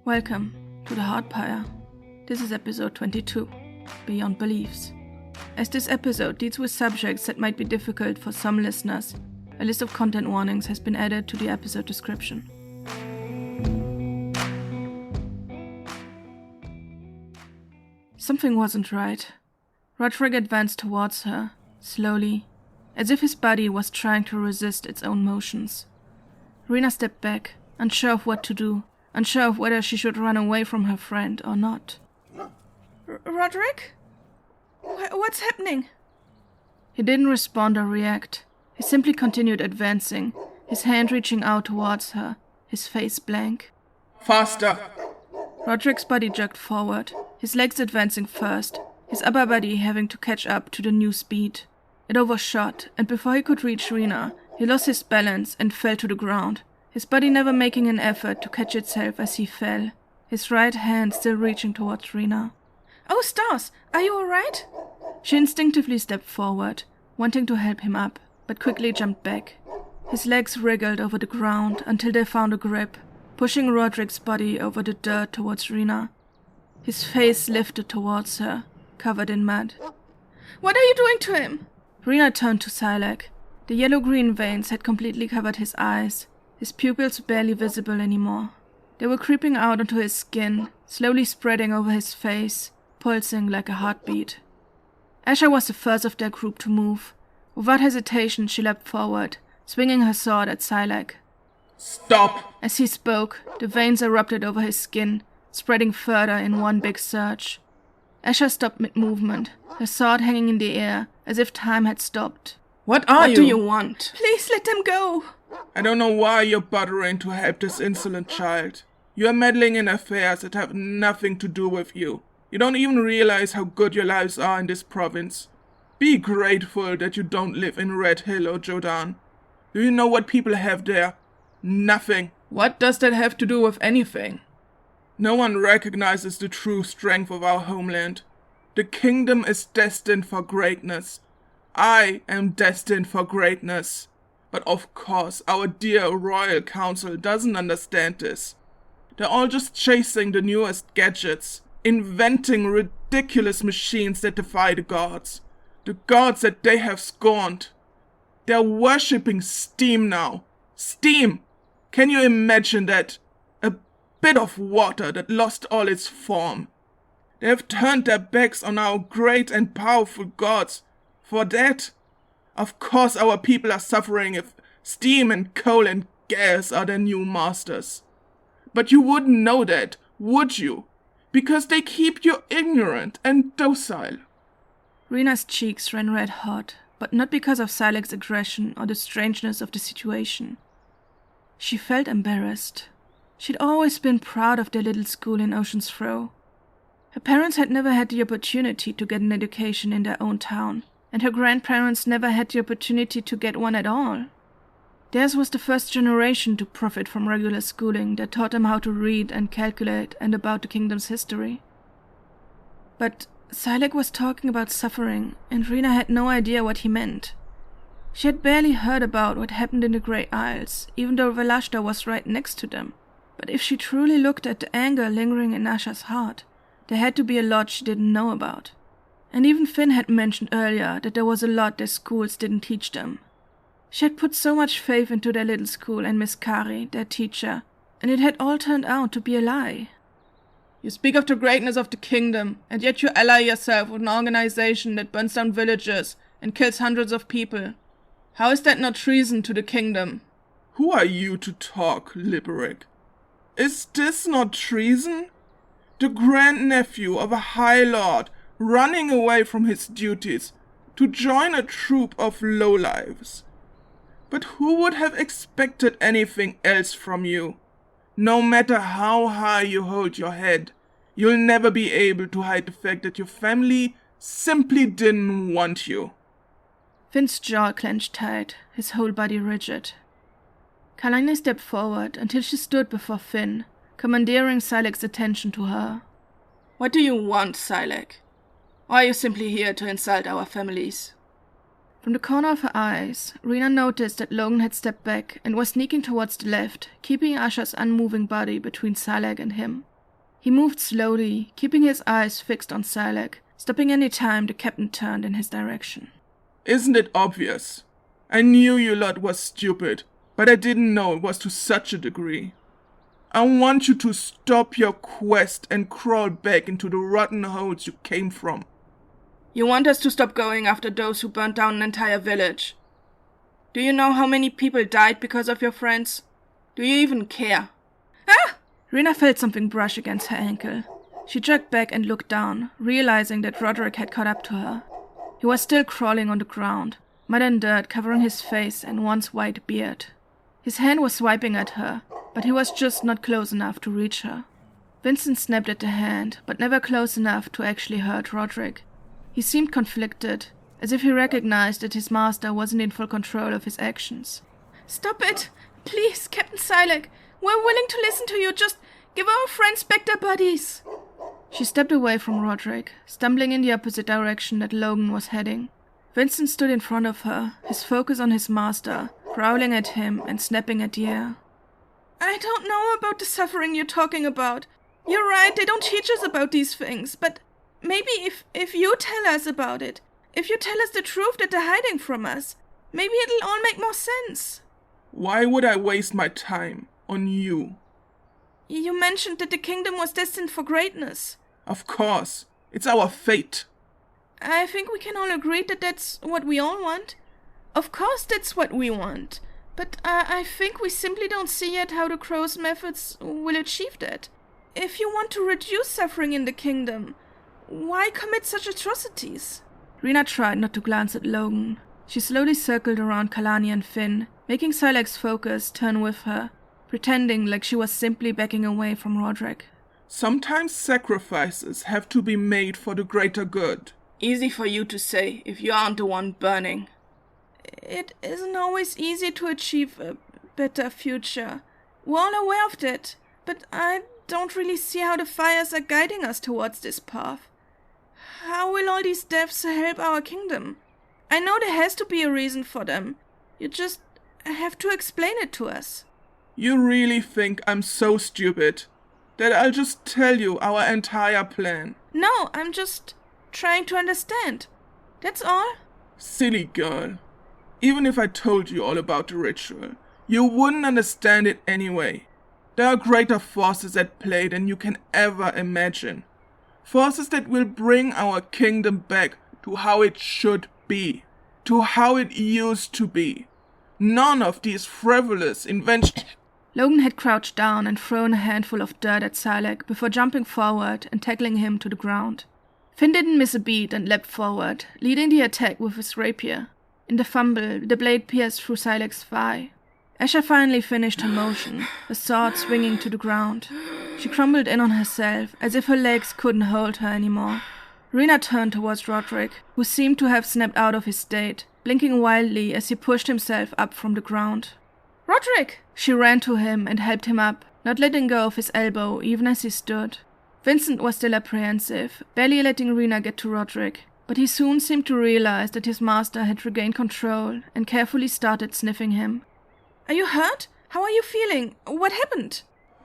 Welcome to the Hardpire. This is episode 22, Beyond Beliefs. As this episode deals with subjects that might be difficult for some listeners, a list of content warnings has been added to the episode description. Something wasn't right. Roderick advanced towards her, slowly, as if his body was trying to resist its own motions. Rena stepped back, unsure of what to do, unsure of whether she should run away from her friend or not. Roderick? What's happening? He didn't respond or react. He simply continued advancing, his hand reaching out towards her, his face blank. Faster! Roderick's body jerked forward, his legs advancing first, his upper body having to catch up to the new speed. It overshot, and before he could reach Rena, he lost his balance and fell to the ground, his body never making an effort to catch itself as he fell, his right hand still reaching towards Rena. "Oh, stars! Are you alright?" She instinctively stepped forward, wanting to help him up, but quickly jumped back. His legs wriggled over the ground until they found a grip, pushing Roderick's body over the dirt towards Rena. His face lifted towards her, covered in mud. "What are you doing to him?" Rena turned to Silac. The yellow-green veins had completely covered his eyes, his pupils barely visible anymore. They were creeping out onto his skin, slowly spreading over his face, pulsing like a heartbeat. Asha was the first of their group to move. Without hesitation, she leapt forward, swinging her sword at Silac. Stop! As he spoke, the veins erupted over his skin, spreading further in one big surge. Asha stopped mid-movement, her sword hanging in the air, as if time had stopped. What do you want? Please let them go! I don't know why you're bothering to help this insolent child. You are meddling in affairs that have nothing to do with you. You don't even realize how good your lives are in this province. Be grateful that you don't live in Red Hill or Jodan. Do you know what people have there? Nothing. What does that have to do with anything? No one recognizes the true strength of our homeland. The kingdom is destined for greatness. I am destined for greatness. But of course, our dear royal council doesn't understand this. They're all just chasing the newest gadgets, inventing ridiculous machines that defy the gods that they have scorned. They're worshipping steam now. Steam! Can you imagine that? A bit of water that lost all its form. They have turned their backs on our great and powerful gods. For that, of course our people are suffering if steam and coal and gas are their new masters. But you wouldn't know that, would you? Because they keep you ignorant and docile. Rena's cheeks ran red hot, but not because of Silac's aggression or the strangeness of the situation. She felt embarrassed. She'd always been proud of their little school in Ocean's Throw. Her parents had never had the opportunity to get an education in their own town, and her grandparents never had the opportunity to get one at all. Theirs was the first generation to profit from regular schooling that taught them how to read and calculate and about the kingdom's history. But Silac was talking about suffering, and Rena had no idea what he meant. She had barely heard about what happened in the Grey Isles, even though Velashta was right next to them. But if she truly looked at the anger lingering in Asha's heart, there had to be a lot she didn't know about. And even Finn had mentioned earlier that there was a lot their schools didn't teach them. She had put so much faith into their little school and Miss Kari, their teacher, and it had all turned out to be a lie. You speak of the greatness of the kingdom, and yet you ally yourself with an organization that burns down villages and kills hundreds of people. How is that not treason to the kingdom? Who are you to talk, Liberic? Is this not treason? The grandnephew of a high lord running away from his duties to join a troop of lowlives. But who would have expected anything else from you? No matter how high you hold your head, you'll never be able to hide the fact that your family simply didn't want you. Finn's jaw clenched tight, his whole body rigid. Kalani stepped forward until she stood before Finn, commandeering Silac's attention to her. What do you want, Silac? Or are you simply here to insult our families? From the corner of her eyes, Rena noticed that Logan had stepped back and was sneaking towards the left, keeping Asha's unmoving body between Silac and him. He moved slowly, keeping his eyes fixed on Silac, stopping any time the captain turned in his direction. Isn't it obvious? I knew you lot was stupid, but I didn't know it was to such a degree. I want you to stop your quest and crawl back into the rotten holes you came from. You want us to stop going after those who burnt down an entire village? Do you know how many people died because of your friends? Do you even care? Ah! Rena felt something brush against her ankle. She jerked back and looked down, realizing that Roderick had caught up to her. He was still crawling on the ground, mud and dirt covering his face and once white beard. His hand was swiping at her, but he was just not close enough to reach her. Vincent snapped at the hand, but never close enough to actually hurt Roderick. He seemed conflicted, as if he recognized that his master wasn't in full control of his actions. Stop it! Please, Captain Silac! We're willing to listen to you, just give our friends back their bodies! She stepped away from Roderick, stumbling in the opposite direction that Logan was heading. Vincent stood in front of her, his focus on his master, growling at him and snapping at the air. I don't know about the suffering you're talking about. You're right, they don't teach us about these things, but maybe if you tell us about it, if you tell us the truth that they're hiding from us, maybe it'll all make more sense. Why would I waste my time on you? You mentioned that the kingdom was destined for greatness. Of course, it's our fate. I think we can all agree that that's what we all want. Of course that's what we want, but I think we simply don't see yet how the Crow's methods will achieve that. If you want to reduce suffering in the kingdom, why commit such atrocities? Rena tried not to glance at Logan. She slowly circled around Kalani and Finn, making Silac's focus turn with her, pretending like she was simply backing away from Roderick. Sometimes sacrifices have to be made for the greater good. Easy for you to say if you aren't the one burning. It isn't always easy to achieve a better future. We're all aware of that, but I don't really see how the fires are guiding us towards this path. How will all these deaths help our kingdom? I know there has to be a reason for them. You just have to explain it to us. You really think I'm so stupid that I'll just tell you our entire plan? No, I'm just trying to understand. That's all. Silly girl. Even if I told you all about the ritual, you wouldn't understand it anyway. There are greater forces at play than you can ever imagine. Forces that will bring our kingdom back to how it should be, to how it used to be. None of these frivolous inventions... Logan had crouched down and thrown a handful of dirt at Silac before jumping forward and tackling him to the ground. Finn didn't miss a beat and leapt forward, leading the attack with his rapier. In the fumble, the blade pierced through Silac's thigh. Asha finally finished her motion, the sword swinging to the ground. She crumbled in on herself, as if her legs couldn't hold her anymore. Rena turned towards Roderick, who seemed to have snapped out of his state, blinking wildly as he pushed himself up from the ground. Roderick! She ran to him and helped him up, not letting go of his elbow even as he stood. Vincent was still apprehensive, barely letting Rena get to Roderick, but he soon seemed to realize that his master had regained control and carefully started sniffing him. Are you hurt? How are you feeling? What happened?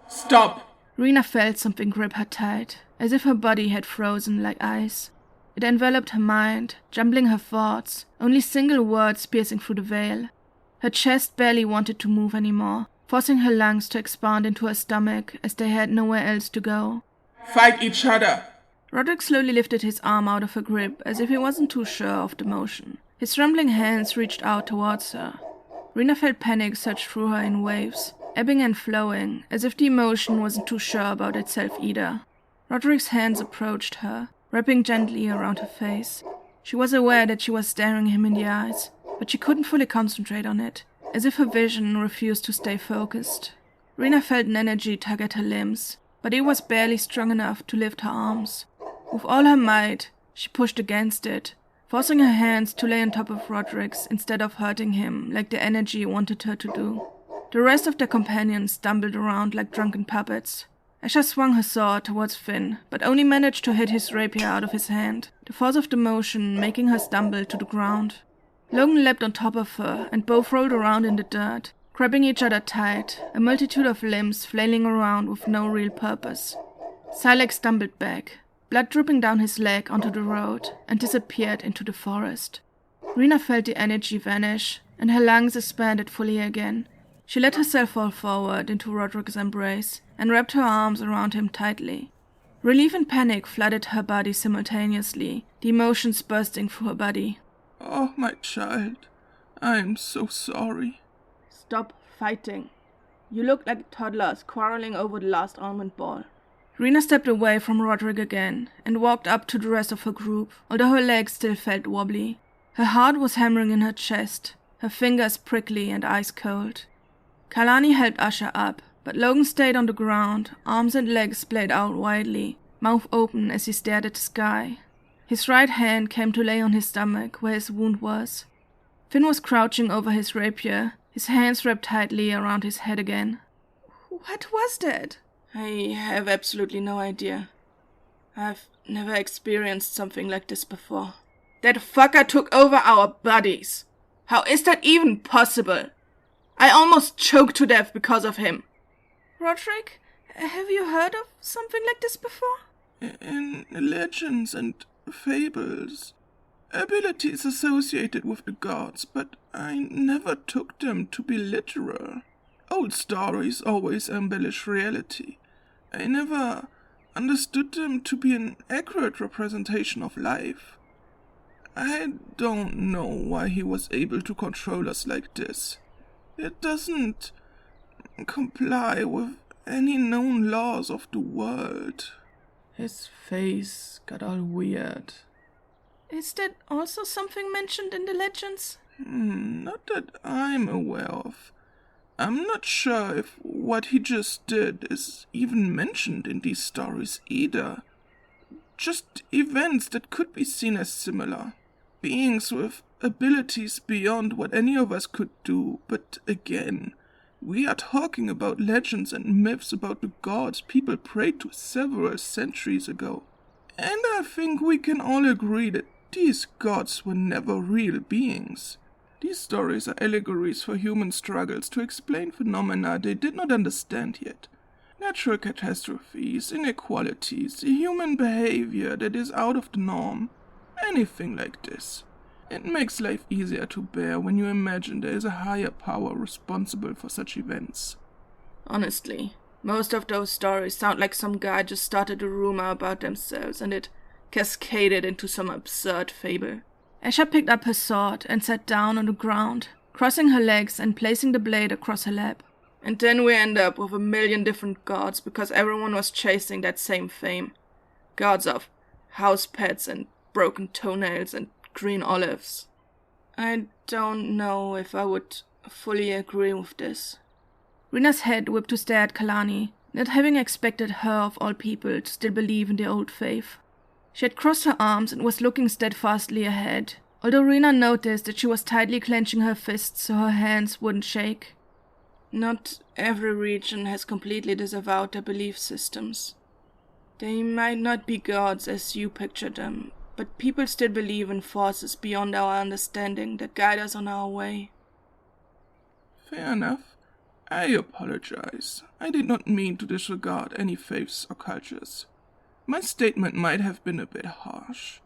Stop! Rena felt something grip her tight, as if her body had frozen like ice. It enveloped her mind, jumbling her thoughts, only single words piercing through the veil. Her chest barely wanted to move anymore, forcing her lungs to expand into her stomach as they had nowhere else to go. Fight each other! Roderick slowly lifted his arm out of her grip as if he wasn't too sure of the motion. His trembling hands reached out towards her. Rena felt panic surge through her in waves, ebbing and flowing, as if the emotion wasn't too sure about itself either. Roderick's hands approached her, wrapping gently around her face. She was aware that she was staring him in the eyes, but she couldn't fully concentrate on it, as if her vision refused to stay focused. Rena felt an energy tug at her limbs, but it was barely strong enough to lift her arms. With all her might, she pushed against it, forcing her hands to lay on top of Roderick's instead of hurting him like the energy wanted her to do. The rest of their companions stumbled around like drunken puppets. Asha swung her sword towards Finn, but only managed to hit his rapier out of his hand, the force of the motion making her stumble to the ground. Logan leapt on top of her, and both rolled around in the dirt, grabbing each other tight, a multitude of limbs flailing around with no real purpose. Silex stumbled back, blood dripping down his leg onto the road, and disappeared into the forest. Rena felt the energy vanish, and her lungs expanded fully again. She let herself fall forward into Roderick's embrace and wrapped her arms around him tightly. Relief and panic flooded her body simultaneously, the emotions bursting through her body. Oh, my child, I am so sorry. Stop fighting. You look like toddlers quarreling over the last almond ball. Rena stepped away from Roderick again and walked up to the rest of her group, although her legs still felt wobbly. Her heart was hammering in her chest, her fingers prickly and ice cold. Kalani helped Usher up, but Logan stayed on the ground, arms and legs splayed out widely, mouth open as he stared at the sky. His right hand came to lay on his stomach where his wound was. Finn was crouching over his rapier, his hands wrapped tightly around his head again. What was that? I have absolutely no idea. I've never experienced something like this before. That fucker took over our bodies. How is that even possible? I almost choked to death because of him. Roderick, have you heard of something like this before? In legends and fables, abilities associated with the gods, but I never took them to be literal. Old stories always embellish reality. I never understood them to be an accurate representation of life. I don't know why he was able to control us like this. It doesn't comply with any known laws of the world. His face got all weird. Is that also something mentioned in the legends? Not that I'm aware of. I'm not sure if what he just did is even mentioned in these stories either. Just events that could be seen as similar. Beings with abilities beyond what any of us could do, but again, we are talking about legends and myths about the gods people prayed to several centuries ago. And I think we can all agree that these gods were never real beings. These stories are allegories for human struggles to explain phenomena they did not understand yet. Natural catastrophes, inequalities, human behavior that is out of the norm. Anything like this. It makes life easier to bear when you imagine there is a higher power responsible for such events. Honestly, most of those stories sound like some guy just started a rumor about themselves and it cascaded into some absurd fable. Asha picked up her sword and sat down on the ground, crossing her legs and placing the blade across her lap. And then we end up with a million different gods because everyone was chasing that same fame. Gods of house pets and broken toenails and green olives. I don't know if I would fully agree with this. Rena's head whipped to stare at Kalani, not having expected her of all people to still believe in the old faith. She had crossed her arms and was looking steadfastly ahead, although Rena noticed that she was tightly clenching her fists so her hands wouldn't shake. Not every region has completely disavowed their belief systems. They might not be gods as you picture them, but people still believe in forces beyond our understanding that guide us on our way. Fair enough. I apologize. I did not mean to disregard any faiths or cultures. My statement might have been a bit harsh.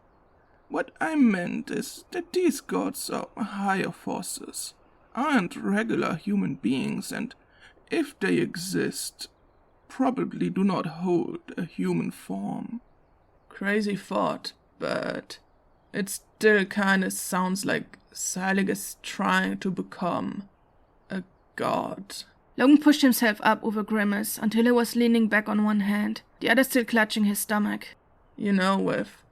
What I meant is that these gods are higher forces, aren't regular human beings, and if they exist, probably do not hold a human form. Crazy thought, but it still kinda sounds like Silex is trying to become a god. Logan pushed himself up with a grimace until he was leaning back on one hand, the other still clutching his stomach. You know, with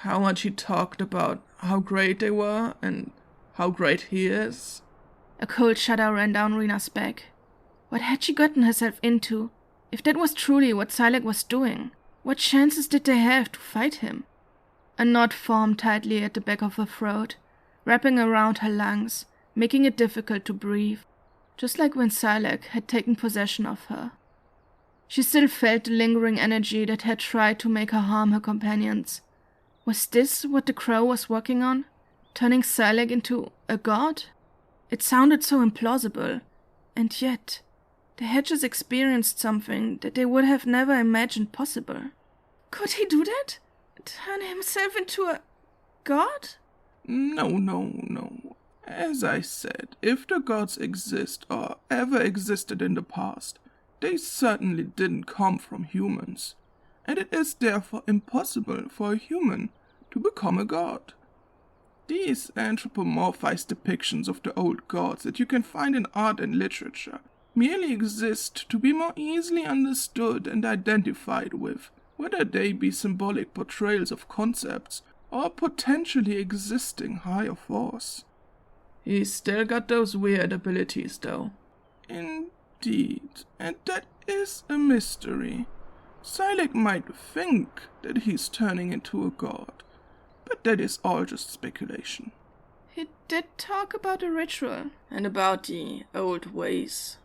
how much he talked about how great they were and how great he is. A cold shudder ran down Rena's back. What had she gotten herself into? If that was truly what Silex was doing, what chances did they have to fight him? A knot formed tightly at the back of her throat, wrapping around her lungs, making it difficult to breathe, just like when Silex had taken possession of her. She still felt the lingering energy that had tried to make her harm her companions. Was this what the crow was working on? Turning Silex into a god? It sounded so implausible, and yet they had just experienced something that they would have never imagined possible. Could he do that? Turn himself into a god? No. As I said, if the gods exist or ever existed in the past, they certainly didn't come from humans, and it is therefore impossible for a human to become a god. These anthropomorphized depictions of the old gods that you can find in art and literature merely exist to be more easily understood and identified with, whether they be symbolic portrayals of concepts or potentially existing higher force. He's still got those weird abilities, though. Indeed, and that is a mystery. Silik might think that he's turning into a god, but that is all just speculation. He did talk about a ritual. And about the old ways.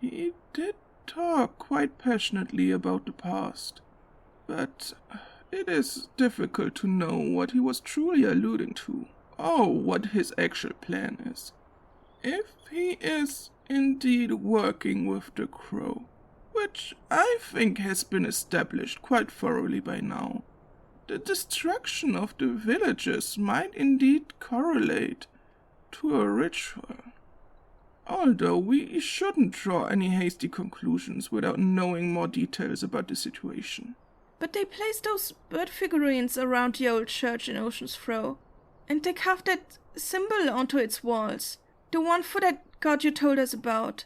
He did talk quite passionately about the past, but it is difficult to know what he was truly alluding to, or what his actual plan is. If he is indeed working with the crow, which I think has been established quite thoroughly by now, the destruction of the villages might indeed correlate to a ritual. Although we shouldn't draw any hasty conclusions without knowing more details about the situation. But they placed those bird figurines around the old church in Ocean's Throw, and they carved that symbol onto its walls. The one for that god you told us about.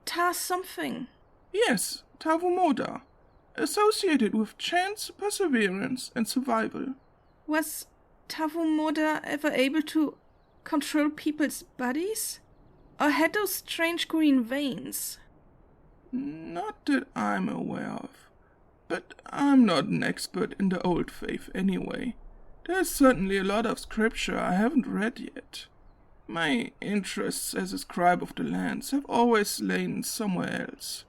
Ta something. Yes, Tavumoda, associated with chance, perseverance, and survival. Was Tavumoda ever able to control people's bodies? Or had those strange green veins? Not that I'm aware of. But I'm not an expert in the old faith anyway. There's certainly a lot of scripture I haven't read yet. My interests as a scribe of the lands have always lain somewhere else.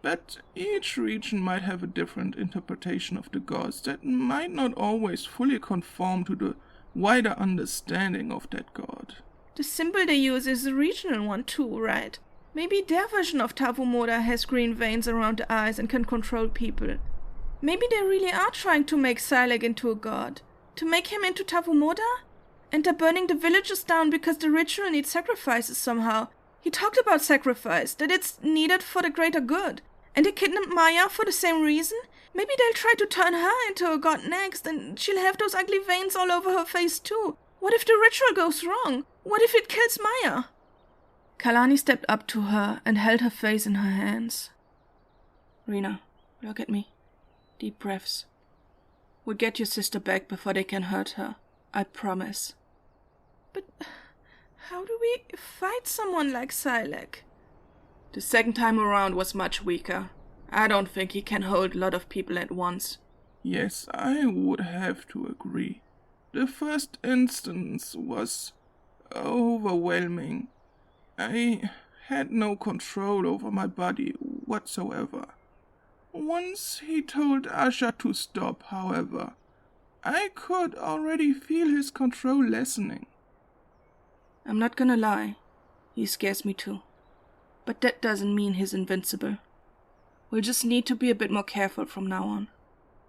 But each region might have a different interpretation of the gods that might not always fully conform to the wider understanding of that god. The symbol they use is a regional one too, right? Maybe their version of Tavumoda has green veins around the eyes and can control people. Maybe they really are trying to make Silik into a god. To make him into Tavumoda? And they're burning the villages down because the ritual needs sacrifices somehow. He talked about sacrifice, that it's needed for the greater good. And they kidnapped Maya for the same reason? Maybe they'll try to turn her into a god next, and she'll have those ugly veins all over her face too. What if the ritual goes wrong? What if it kills Maya? Kalani stepped up to her and held her face in her hands. Rena, look at me. Deep breaths. We'll get your sister back before they can hurt her. I promise. But how do we fight someone like Silik? The second time around was much weaker. I don't think he can hold a lot of people at once. Yes, I would have to agree. The first instance was overwhelming. I had no control over my body whatsoever. Once he told Asha to stop, however, I could already feel his control lessening. I'm not gonna lie, he scares me too. But that doesn't mean he's invincible. We'll just need to be a bit more careful from now on.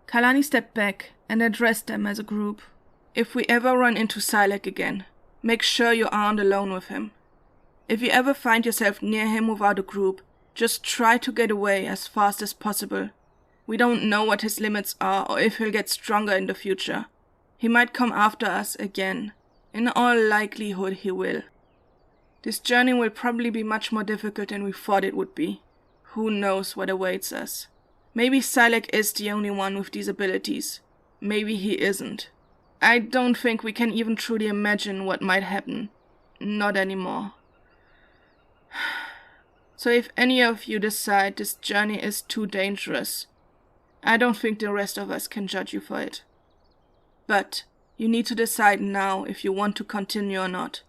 Kalani stepped back and addressed them as a group. If we ever run into Silik again, make sure you aren't alone with him. If you ever find yourself near him without a group, just try to get away as fast as possible. We don't know what his limits are or if he'll get stronger in the future. He might come after us again. In all likelihood he will. This journey will probably be much more difficult than we thought it would be. Who knows what awaits us? Maybe Silik is the only one with these abilities. Maybe he isn't. I don't think we can even truly imagine what might happen. Not anymore. So if any of you decide this journey is too dangerous, I don't think the rest of us can judge you for it. But you need to decide now if you want to continue or not.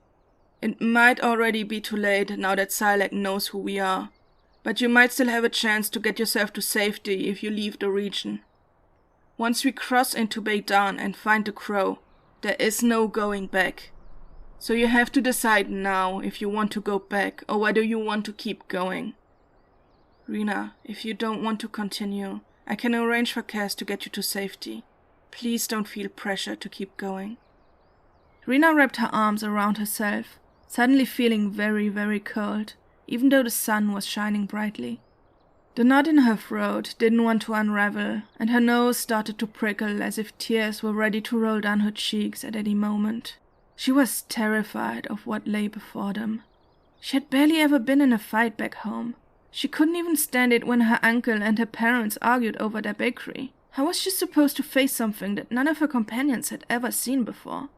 It might already be too late now that Silik knows who we are, but you might still have a chance to get yourself to safety if you leave the region. Once we cross into Beidan and find the crow, there is no going back. So you have to decide now if you want to go back or whether you want to keep going. Rena, if you don't want to continue, I can arrange for Cass to get you to safety. Please don't feel pressure to keep going." Rena wrapped her arms around herself, suddenly feeling very, very cold, even though the sun was shining brightly. The knot in her throat didn't want to unravel, and her nose started to prickle as if tears were ready to roll down her cheeks at any moment. She was terrified of what lay before them. She had barely ever been in a fight back home. She couldn't even stand it when her uncle and her parents argued over their bakery. How was she supposed to face something that none of her companions had ever seen before?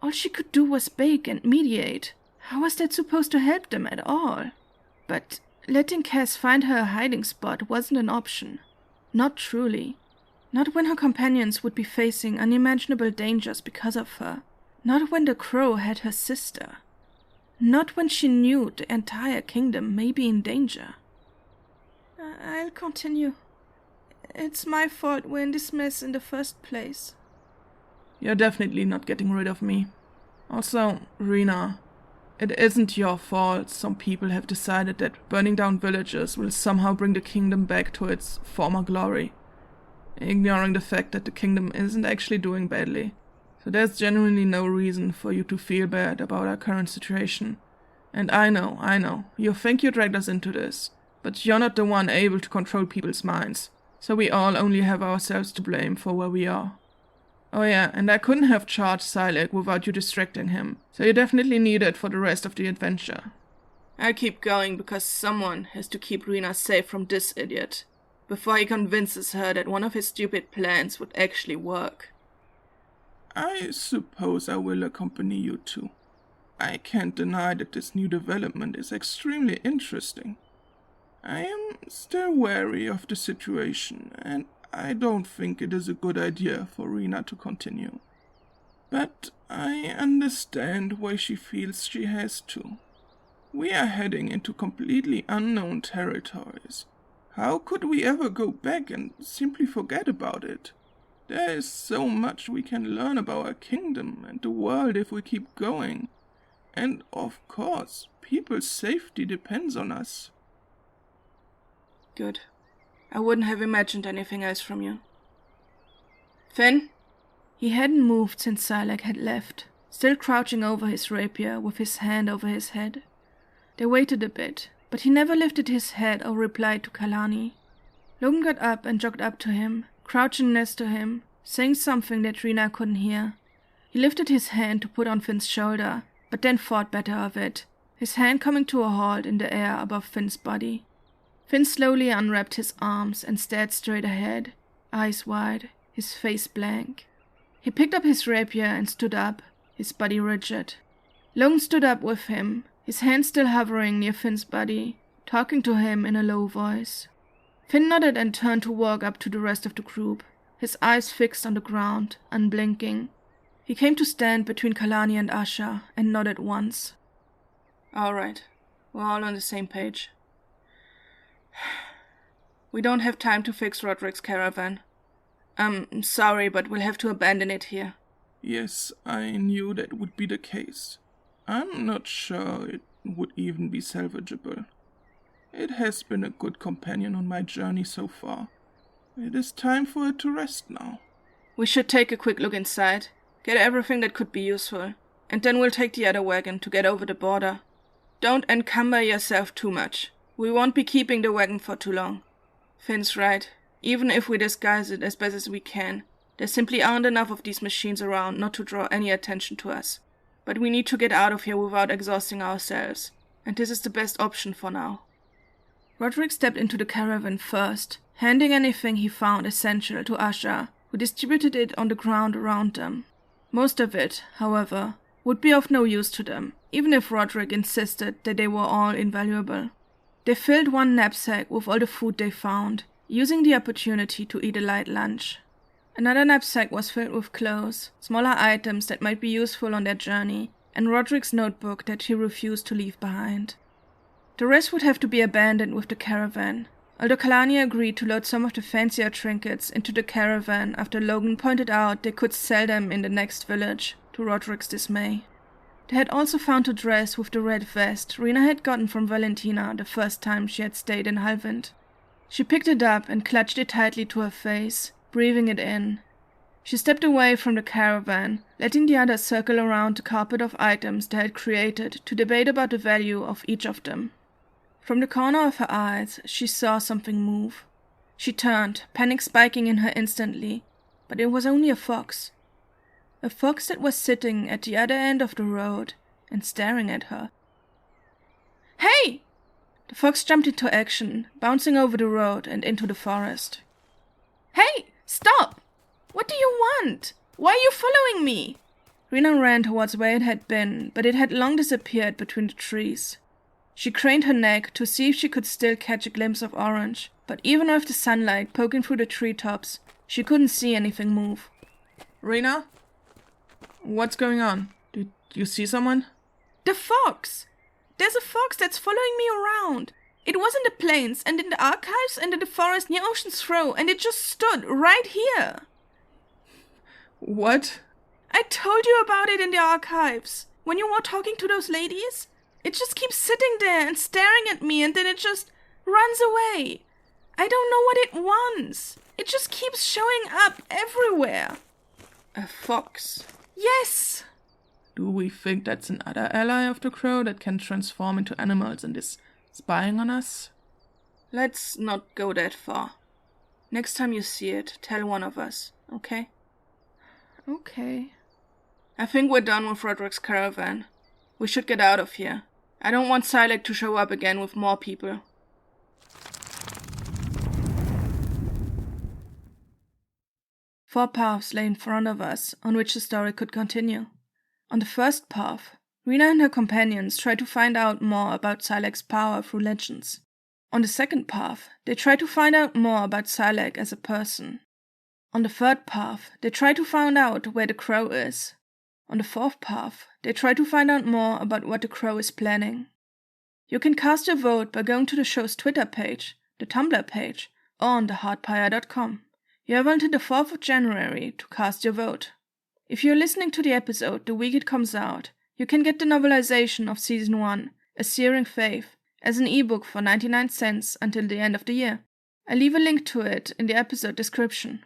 All she could do was bake and mediate. How was that supposed to help them at all? But letting Cass find her a hiding spot wasn't an option. Not truly. Not when her companions would be facing unimaginable dangers because of her. Not when the crow had her sister. Not when she knew the entire kingdom may be in danger. I'll continue. It's my fault we're in this mess in the first place. You're definitely not getting rid of me. Also, Rena, it isn't your fault some people have decided that burning down villages will somehow bring the kingdom back to its former glory, ignoring the fact that the kingdom isn't actually doing badly. So there's genuinely no reason for you to feel bad about our current situation. And I know, you think you dragged us into this, but you're not the one able to control people's minds, so we all only have ourselves to blame for where we are. Oh yeah, and I couldn't have charged Silik without you distracting him, so you definitely need it for the rest of the adventure. I'll keep going because someone has to keep Rena safe from this idiot, before he convinces her that one of his stupid plans would actually work. I suppose I will accompany you too. I can't deny that this new development is extremely interesting. I am still wary of the situation, and I don't think it is a good idea for Rena to continue. But I understand why she feels she has to. We are heading into completely unknown territories. How could we ever go back and simply forget about it? There is so much we can learn about our kingdom and the world if we keep going. And of course, people's safety depends on us. Good. I wouldn't have imagined anything else from you. Finn? He hadn't moved since Silik had left, still crouching over his rapier with his hand over his head. They waited a bit, but he never lifted his head or replied to Kalani. Logan got up and jogged up to him, crouching next to him, saying something that Rena couldn't hear. He lifted his hand to put on Finn's shoulder, but then thought better of it, his hand coming to a halt in the air above Finn's body. Finn slowly unwrapped his arms and stared straight ahead, eyes wide, his face blank. He picked up his rapier and stood up, his body rigid. Logan stood up with him, his hand still hovering near Finn's body, talking to him in a low voice. Finn nodded and turned to walk up to the rest of the group, his eyes fixed on the ground, unblinking. He came to stand between Kalani and Asha and nodded once. All right, we're all on the same page. We don't have time to fix Roderick's caravan. I'm sorry, but we'll have to abandon it here. Yes, I knew that would be the case. I'm not sure it would even be salvageable. It has been a good companion on my journey so far. It is time for it to rest now. We should take a quick look inside, get everything that could be useful, and then we'll take the other wagon to get over the border. Don't encumber yourself too much. We won't be keeping the wagon for too long. Finn's right. Even if we disguise it as best as we can, there simply aren't enough of these machines around not to draw any attention to us. But we need to get out of here without exhausting ourselves, and this is the best option for now. Roderick stepped into the caravan first, handing anything he found essential to Asha, who distributed it on the ground around them. Most of it, however, would be of no use to them, even if Roderick insisted that they were all invaluable. They filled one knapsack with all the food they found, using the opportunity to eat a light lunch. Another knapsack was filled with clothes, smaller items that might be useful on their journey, and Roderick's notebook that he refused to leave behind. The rest would have to be abandoned with the caravan, although Kalani agreed to load some of the fancier trinkets into the caravan after Logan pointed out they could sell them in the next village, to Roderick's dismay. They had also found a dress with the red vest Rena had gotten from Valentina the first time she had stayed in Halvin. She picked it up and clutched it tightly to her face, breathing it in. She stepped away from the caravan, letting the others circle around the carpet of items they had created to debate about the value of each of them. From the corner of her eyes, she saw something move. She turned, panic spiking in her instantly, but it was only a fox. A fox that was sitting at the other end of the road and staring at her. "Hey!" The fox jumped into action, bouncing over the road and into the forest. "Hey! Stop! What do you want? Why are you following me?" Rena ran towards where it had been, but it had long disappeared between the trees. She craned her neck to see if she could still catch a glimpse of orange, but even with the sunlight poking through the treetops, she couldn't see anything move. Rena? What's going on? Did you see someone? "The fox! There's a fox that's following me around. It was in the plains and in the archives and in the forest near Ocean's Throw, and it just stood right here." What? "I told you about it in the archives. When you were talking to those ladies, it just keeps sitting there and staring at me, and then it just runs away. I don't know what it wants. It just keeps showing up everywhere." A fox? "Yes." Do we think that's another ally of the crow that can transform into animals and is spying on us? Let's not go that far. Next time you see it, tell one of us, okay? Okay. I think we're done with Roderick's caravan. We should get out of here. I don't want Silac to show up again with more people. Four paths lay in front of us on which the story could continue. On the first path, Rena and her companions tried to find out more about Silac's power through legends. On the second path, they tried to find out more about Silac as a person. On the third path, they tried to find out where the crow is. On the fourth path, they tried to find out more about what the crow is planning. You can cast your vote by going to the show's Twitter page, the Tumblr page, or on theheartpire.com. You have until the 4th of January to cast your vote. If you're listening to the episode the week it comes out, you can get the novelisation of Season 1, A Searing Faith, as an ebook for 99 cents until the end of the year. I'll leave a link to it in the episode description.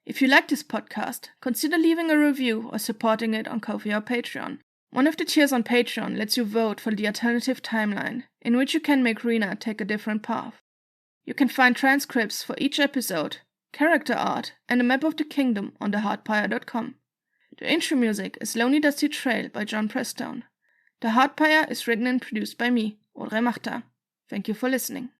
If you like this podcast, consider leaving a review or supporting it on Ko-fi or Patreon. One of the tiers on Patreon lets you vote for the alternative timeline, in which you can make Rena take a different path. You can find transcripts for each episode, character art, and a map of the kingdom on theheartpire.com. The intro music is Lonely Dusty Trail by John Prestone. The Heartpire is written and produced by me, Audrey Martin. Thank you for listening.